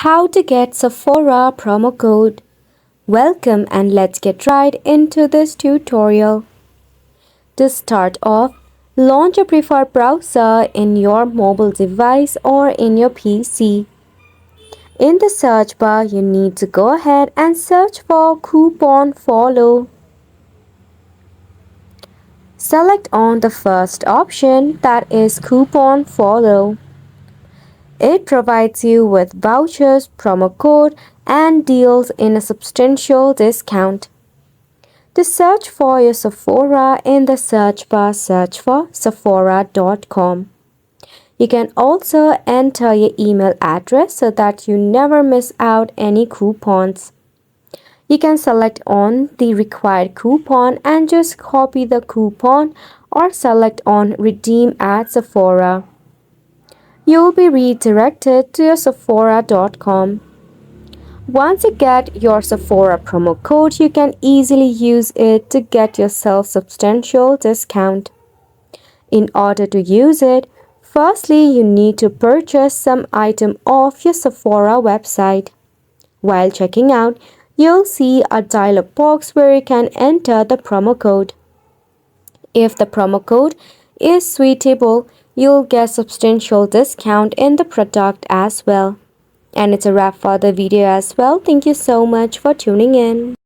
How to get Sephora promo code. Welcome and let's get right into this tutorial. To start off, launch your preferred browser in your mobile device or in your PC. In the search bar, you need to go ahead and search for coupon follow. Select on the first option, that is coupon follow. It provides you with vouchers, promo code, and deals in a substantial discount. To search for your Sephora in the search bar, search for sephora.com. You can also enter your email address so that you never miss out any coupons. You can select on the required coupon and just copy the coupon or select on redeem at Sephora. You'll be redirected to your Sephora.com. Once you get your Sephora promo code, you can easily use it to get yourself substantial discount. In order to use it, firstly you need to purchase some item off your Sephora website. While checking out, you'll see a dialog box where you can enter the promo code. If the promo code is suitable, you'll get substantial discount in the product as well. And it's a wrap for the video as well. Thank you so much for tuning in.